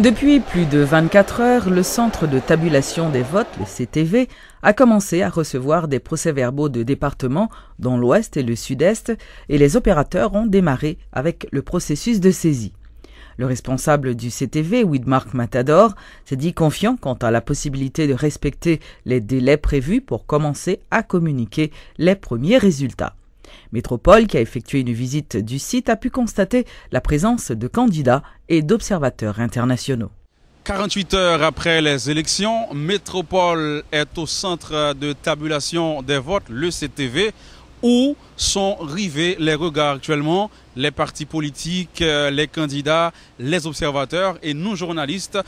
Depuis plus de 24 heures, le Centre de tabulation des votes, le CTV, a commencé à recevoir des procès-verbaux de départements dans l'Ouest et le Sud-Est et les opérateurs ont démarré avec le processus de saisie. Le responsable du CTV, Widmark Matador, s'est dit confiant quant à la possibilité de respecter les délais prévus pour commencer à communiquer les premiers résultats. Métropole, qui a effectué une visite du site, a pu constater la présence de candidats et d'observateurs internationaux. 48 heures après les élections, Métropole est au centre de tabulation des votes, le CTV, où sont rivés les regards actuellement, les partis politiques, les candidats, les observateurs et nous journalistes,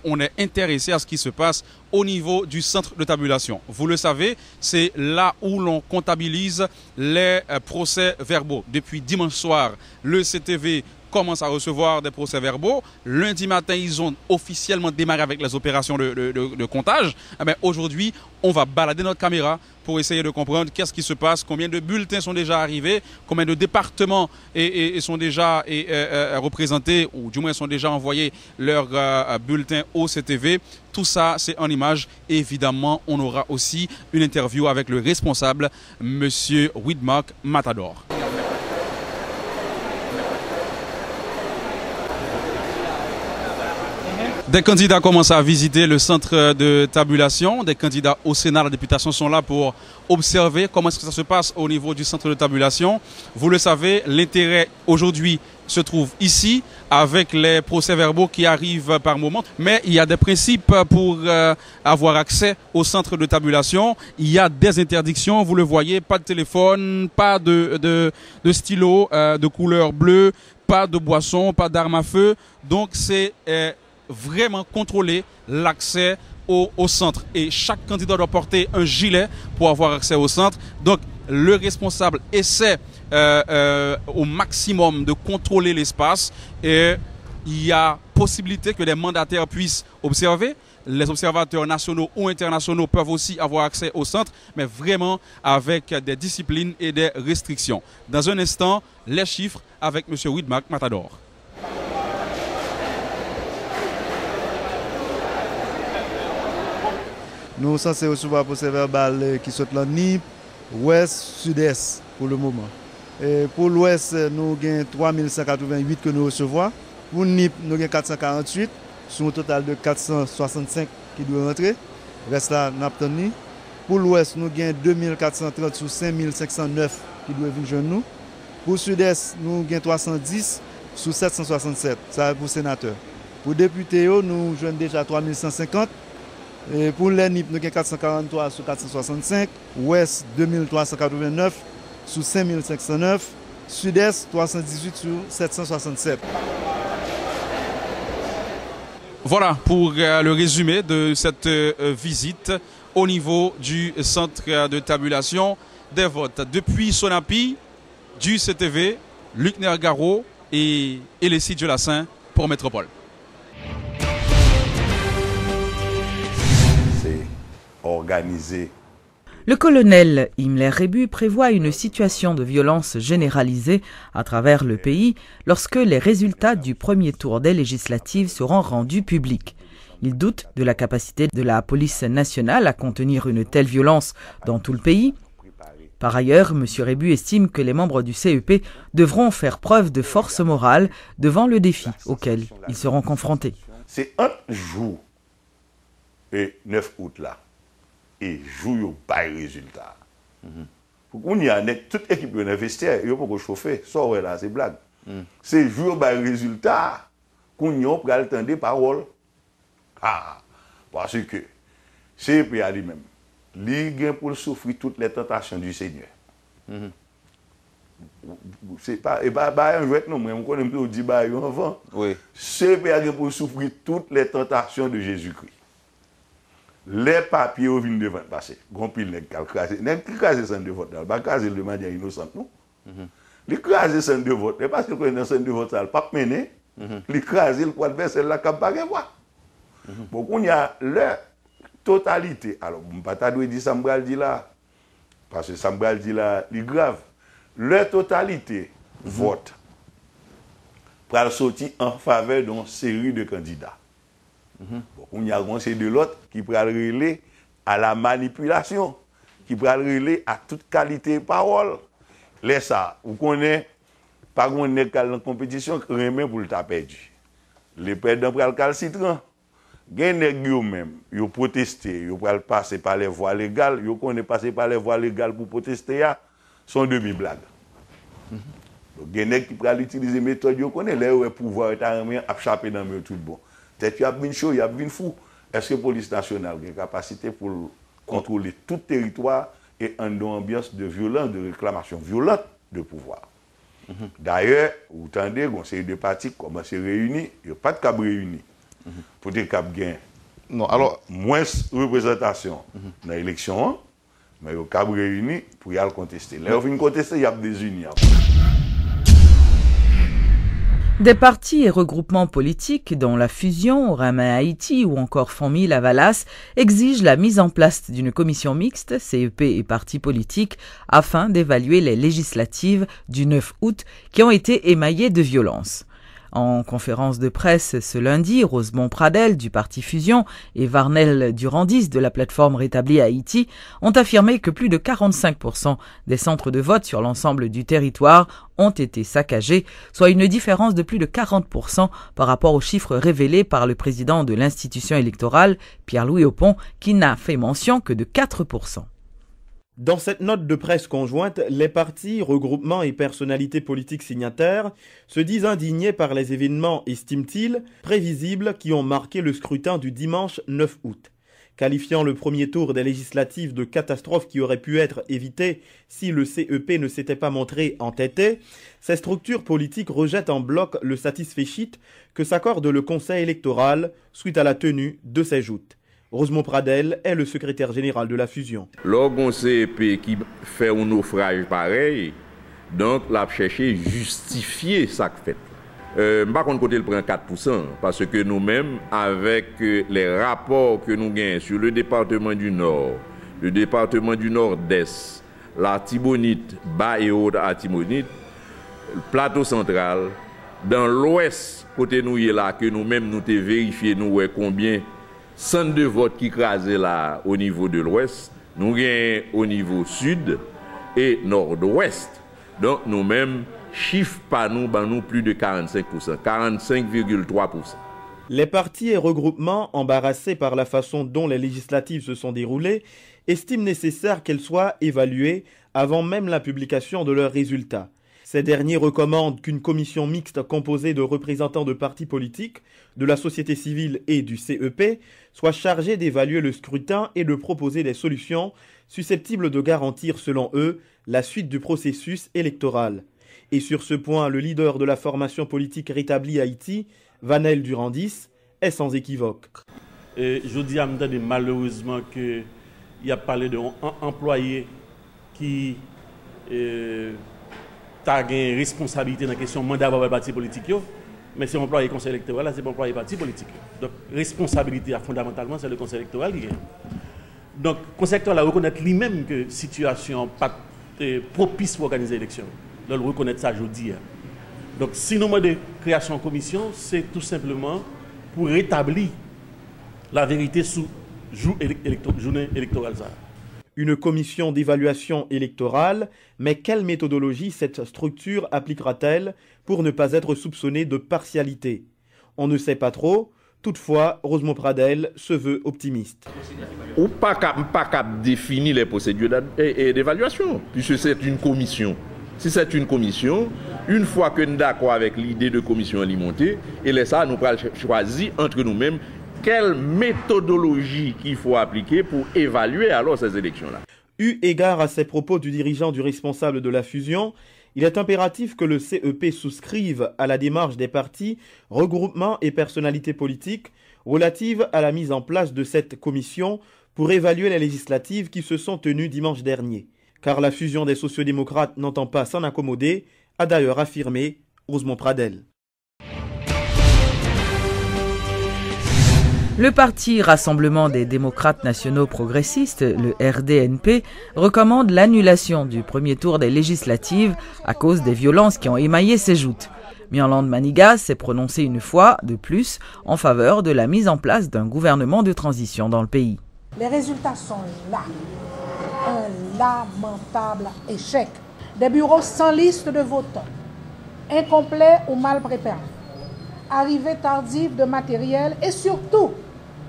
on est intéressés à ce qui se passe au niveau du centre de tabulation. Vous le savez, c'est là où l'on comptabilise les procès-verbaux. Depuis dimanche soir, le CTV commence à recevoir des procès-verbaux. Lundi matin, ils ont officiellement démarré avec les opérations de comptage. Aujourd'hui, on va balader notre caméra pour essayer de comprendre qu'est-ce qui se passe, combien de bulletins sont déjà arrivés, combien de départements sont déjà représentés, ou du moins sont déjà envoyés leurs bulletins au CTV. Tout ça, c'est en image. Et évidemment, on aura aussi une interview avec le responsable, M. Widmark Matador. Des candidats commencent à visiter le centre de tabulation. Des candidats au Sénat, la députation sont là pour observer comment est-ce que ça se passe au niveau du centre de tabulation. Vous le savez, l'intérêt aujourd'hui se trouve ici avec les procès-verbaux qui arrivent par moment. Mais il y a des principes pour avoir accès au centre de tabulation. Il y a des interdictions, vous le voyez, pas de téléphone, pas de stylo de couleur bleue, pas de boisson, pas d'armes à feu. Donc c'est vraiment contrôler l'accès au centre. Et chaque candidat doit porter un gilet pour avoir accès au centre. Donc, le responsable essaie au maximum de contrôler l'espace et il y a possibilité que les mandataires puissent observer. Les observateurs nationaux ou internationaux peuvent aussi avoir accès au centre, mais vraiment avec des disciplines et des restrictions. Dans un instant, les chiffres avec M. Widmark Matador. Nous sommes censés recevoir procès-verbal qui sont dans NIP, Ouest, Sud-Est pour le moment. Et pour l'Ouest, nous avons 3188 que nous recevons. Pour NIP, nous avons 448, sur un total de 465 qui doivent rentrer. Reste là, nous avons. Pour l'Ouest, nous avons 2430 sur 5509 qui doivent venir joindre nous. Pour Sud-Est, nous avons 310 sur 767. Ça c'est pour sénateur. Pour député, nous avons déjà 3150. Et pour l'ENIP, nous avons 443 sur 465, Ouest 2389 sur 5509, Sud-Est 318 sur 767. Voilà pour le résumé de cette visite au niveau du centre de tabulation des votes. Depuis Sonapi, du CTV, Luc Nergaro et Leslie Diolassin pour Métropole. Organisé. Le colonel Himmler Rebu prévoit une situation de violence généralisée à travers le pays lorsque les résultats du premier tour des législatives seront rendus publics. Il doute de la capacité de la police nationale à contenir une telle violence dans tout le pays. Par ailleurs, M. Rebu estime que les membres du CEP devront faire preuve de force morale devant le défi auquel ils seront confrontés. C'est un jour et 9 août là. Et joue pas résultat. On y a toute équipe de vestiaire, il faut chauffer. Ça là, c'est blague. C'est jour pas résultat qu'on y a pour entendre des paroles. Parce que c'est puis a lui-même. Ligue pour souffrir toutes les tentations du Seigneur. C'est pas et bah un jouet non, on connaît plus dit bah avant. Oui. C'est pour souffrir toutes les tentations de Jésus-Christ. Les papiers au vin devant passer. Grand pile nèg crasé. Nèg crasé centre de vote. Pas crasé de manière innocente non. Les crasé centre de vote. Et parce que dans centre de vote ça pas mené. Les crasé pour adversaire la cap pas voir. Bon on y a la totalité. Alors pas ta doit dire ça m'bral dit là. Parce que ça m'bral dit là, il grave. La totalité vote pour sortir en faveur d'une série de candidats. On y a conseil de l'autre qui peut relayer à la manipulation, qui peut relayer à toute qualité de parole. Laisse ça, vous connaissez, pas qu'on est dans la compétition, remet pour le perdu. Les perdants pour le calcitran. Gen nèg yo même, yo protester, yo pral passer par les voies légales, yo connaît passer par les voies légales pour protester ya, sont demi-blagues. Donc gen nèg qui pral utiliser méthode yo connaît, là où pouvoir est armé a chapé dans me tout bon. Peut-être y a vinn chaud, y a vinn fou. Est-ce que police nationale a capacité pour contrôler tout territoire et en une ambiance de violence, de réclamation violente de pouvoir? D'ailleurs, vous entendez, on série de partis commencent à se réunir, il n'y a pas de cap réunis. Pour des cap gain. Non, alors moins représentation dans l'élection, mais il y a cap réunis pour y aller contester. Là, on vient contester, il y a des unis. Des partis et regroupements politiques, dont la Fusion, Rama Haïti ou encore Fonmi Lavalas, exigent la mise en place d'une commission mixte, CEP et partis politiques, afin d'évaluer les législatives du 9 août qui ont été émaillées de violence. En conférence de presse ce lundi, Rosemont Pradel du parti Fusion et Varnel Durandis de la plateforme Rétablie Haïti ont affirmé que plus de 45% des centres de vote sur l'ensemble du territoire ont été saccagés, soit une différence de plus de 40% par rapport aux chiffres révélés par le président de l'institution électorale, Pierre-Louis Opon, qui n'a fait mention que de 4%. Dans cette note de presse conjointe, les partis, regroupements et personnalités politiques signataires se disent indignés par les événements, estiment-ils, prévisibles qui ont marqué le scrutin du dimanche 9 août. Qualifiant le premier tour des législatives de catastrophe qui aurait pu être évitée si le CEP ne s'était pas montré entêté, ces structures politiques rejettent en bloc le satisfecit que s'accorde le Conseil électoral suite à la tenue de ces joutes. Rosemont Pradel est le secrétaire général de la Fusion. Lorsqu'on CEP qui fait un naufrage pareil, donc l'a cherché justifier ça que fait. Par contre, côté le prend 4%, parce que nous-mêmes, avec les rapports que nous gagnons sur le département du Nord, le département du Nord-Est, la Tibonite, bas et haute à Tibonite, le plateau central, dans l'Ouest, côté nous y est là, que nous-mêmes nous t'ai vérifié, nous combien centre de vote qui crasait là au niveau de l'Ouest, nous gagnons au niveau Sud et Nord-Ouest. Donc nous-mêmes, chiffre par nous, plus de 45%, 45,3%. Les partis et regroupements, embarrassés par la façon dont les législatives se sont déroulées, estiment nécessaire qu'elles soient évaluées avant même la publication de leurs résultats. Ces derniers recommandent qu'une commission mixte composée de représentants de partis politiques, de la société civile et du CEP soit chargée d'évaluer le scrutin et de proposer des solutions susceptibles de garantir, selon eux, la suite du processus électoral. Et sur ce point, le leader de la formation politique Rétablie Haïti, Varnel Durandis, est sans équivoque. Je dis à m'entendre malheureusement qu'il y a parlé d'un employé qui a une responsabilité dans la question mandat pour le parti politique, mais c'est employé conseil électoral, c'est employé parti politique. Donc, responsabilité fondamentalement, c'est le conseil électoral qui gagne. Donc, le conseil électoral a reconnaître lui-même que la situation pas propice pour organiser l'élection. Donc, il reconnaît ça aujourd'hui. Donc, si nous demandons de création de commission, c'est tout simplement pour rétablir la vérité sous journée électorale. Une commission d'évaluation électorale, mais quelle méthodologie cette structure appliquera-t-elle pour ne pas être soupçonnée de partialité? On ne sait pas trop. Toutefois, Rosemont Pradel se veut optimiste. Ou pas capable de définir les procédures d'évaluation, puisque c'est une commission. Si c'est une commission, une fois que nous sommes d'accord avec l'idée de commission alimentée, et là, ça, nous allons choisir entre nous-mêmes quelle méthodologie qu'il faut appliquer pour évaluer alors ces élections-là. Eu égard à ces propos du dirigeant du responsable de la Fusion, il est impératif que le CEP souscrive à la démarche des partis, regroupements et personnalités politiques relative à la mise en place de cette commission pour évaluer les législatives qui se sont tenues dimanche dernier. Car la Fusion des sociodémocrates n'entend pas s'en accommoder, a d'ailleurs affirmé Rosemont Pradel. Le parti Rassemblement des démocrates nationaux progressistes, le RDNP, recommande l'annulation du premier tour des législatives à cause des violences qui ont émaillé ces joutes. Myrlande Maniga s'est prononcée une fois de plus en faveur de la mise en place d'un gouvernement de transition dans le pays. Les résultats sont là. Un lamentable échec. Des bureaux sans liste de votants, incomplets ou mal préparés, arrivée tardive de matériel et surtout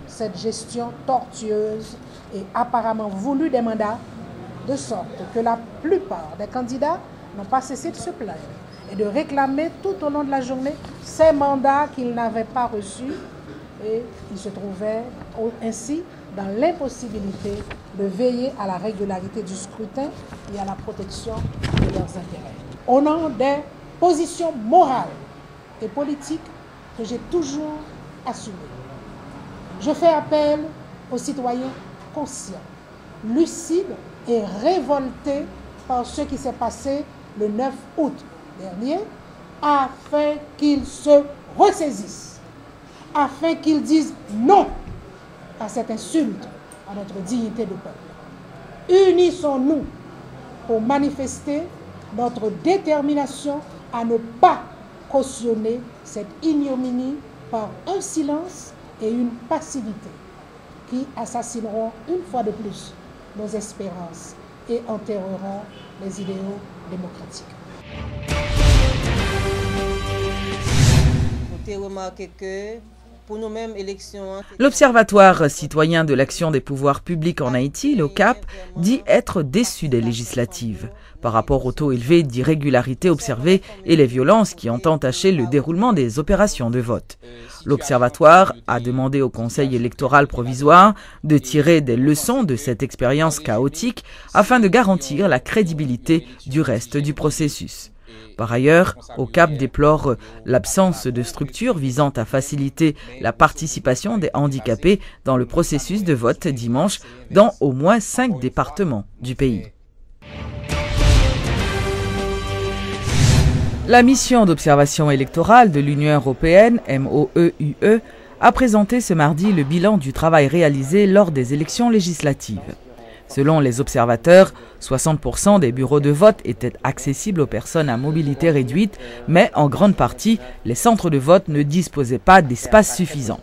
cette gestion tortueuse et apparemment voulue des mandats, de sorte que la plupart des candidats n'ont pas cessé de se plaindre et de réclamer tout au long de la journée ces mandats qu'ils n'avaient pas reçus et ils se trouvaient ainsi dans l'impossibilité de veiller à la régularité du scrutin et à la protection de leurs intérêts. Au nom des positions morales et politiques que j'ai toujours assumées, je fais appel aux citoyens conscients, lucides et révoltés par ce qui s'est passé le 9 août dernier, afin qu'ils se ressaisissent, afin qu'ils disent non à cette insulte à notre dignité de peuple. Unissons-nous pour manifester notre détermination à ne pas cautionner cette ignominie par un silence et une passivité qui assassineront une fois de plus nos espérances et enterreront les idéaux démocratiques. Remarqué que pour nous-mêmes, élections... L'Observatoire citoyen de l'action des pouvoirs publics en Haïti, l'OCAP, dit être déçu des législatives par rapport au taux élevé d'irrégularité observé et les violences qui ont entaché le déroulement des opérations de vote. L'Observatoire a demandé au Conseil électoral provisoire de tirer des leçons de cette expérience chaotique afin de garantir la crédibilité du reste du processus. Par ailleurs, OCAP déplore l'absence de structure visant à faciliter la participation des handicapés dans le processus de vote dimanche dans au moins 5 départements du pays. La mission d'observation électorale de l'Union européenne, MOEUE, a présenté ce mardi le bilan du travail réalisé lors des élections législatives. Selon les observateurs, 60% des bureaux de vote étaient accessibles aux personnes à mobilité réduite, mais en grande partie, les centres de vote ne disposaient pas d'espace suffisant.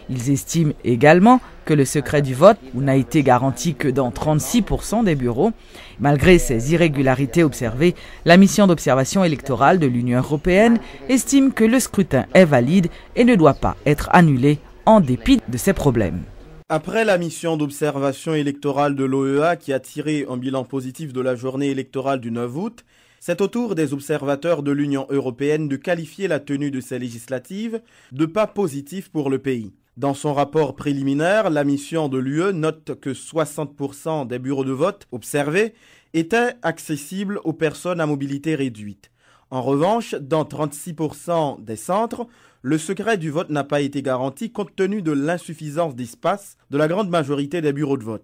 Ils estiment également que le secret du vote n'a été garanti que dans 36% des bureaux. Malgré ces irrégularités observées, la mission d'observation électorale de l'Union européenne estime que le scrutin est valide et ne doit pas être annulé en dépit de ces problèmes. Après la mission d'observation électorale de l'OEA qui a tiré un bilan positif de la journée électorale du 9 août, c'est au tour des observateurs de l'Union européenne de qualifier la tenue de ces législatives de pas positif pour le pays. Dans son rapport préliminaire, la mission de l'UE note que 60% des bureaux de vote observés étaient accessibles aux personnes à mobilité réduite. En revanche, dans 36% des centres, le secret du vote n'a pas été garanti compte tenu de l'insuffisance d'espace de la grande majorité des bureaux de vote.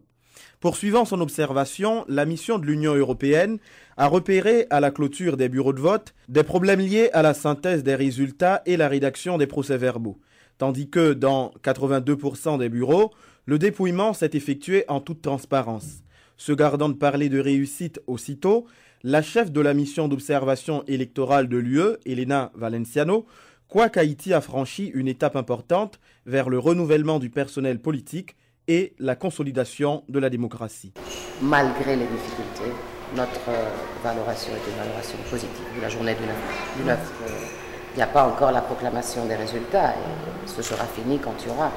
Poursuivant son observation, la mission de l'Union européenne a repéré à la clôture des bureaux de vote des problèmes liés à la synthèse des résultats et la rédaction des procès-verbaux, tandis que dans 82% des bureaux, le dépouillement s'est effectué en toute transparence. Se gardant de parler de réussite aussitôt, la chef de la mission d'observation électorale de l'UE, Elena Valenciano, croit qu'Haïti a franchi une étape importante vers le renouvellement du personnel politique et la consolidation de la démocratie. Malgré les difficultés, notre valoration est une valoration positive de la journée du 9. Il n'y a pas encore la proclamation des résultats et ce sera fini quand il y aura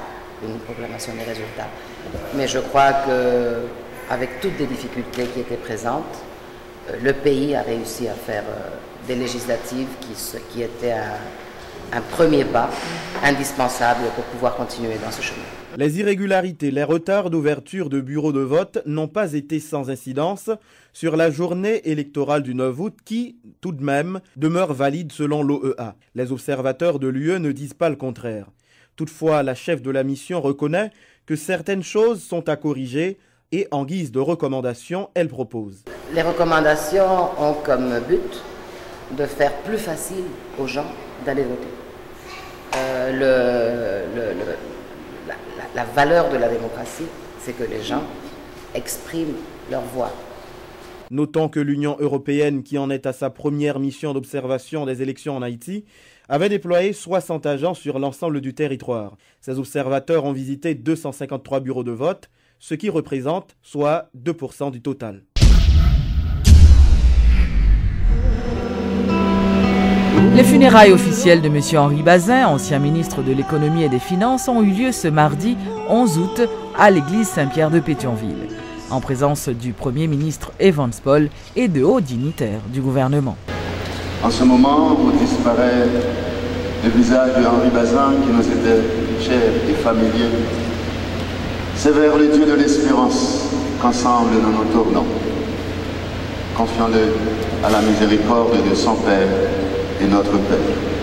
une proclamation des résultats. Mais je crois qu'avec toutes les difficultés qui étaient présentes, le pays a réussi à faire des législatives qui étaient un premier pas indispensable pour pouvoir continuer dans ce chemin. Les irrégularités, les retards d'ouverture de bureaux de vote n'ont pas été sans incidence sur la journée électorale du 9 août qui, tout de même, demeure valide selon l'OEA. Les observateurs de l'UE ne disent pas le contraire. Toutefois, la chef de la mission reconnaît que certaines choses sont à corriger et en guise de recommandations, elle propose. Les recommandations ont comme but de faire plus facile aux gens d'aller voter. La valeur de la démocratie, c'est que les gens expriment leur voix. Notons que l'Union européenne, qui en est à sa première mission d'observation des élections en Haïti, avait déployé 60 agents sur l'ensemble du territoire. Ces observateurs ont visité 253 bureaux de vote, ce qui représente soit 2% du total. Les funérailles officielles de M. Henri Bazin, ancien ministre de l'économie et des finances, ont eu lieu ce mardi 11 août à l'église Saint-Pierre de Pétionville, en présence du Premier ministre Evans Paul et de hauts dignitaires du gouvernement. En ce moment où disparaît le visage de Henri Bazin qui nous était cher et familier, c'est vers le Dieu de l'espérance qu'ensemble nous nous tournons, confiant-le à la miséricorde de son Père et notre Père.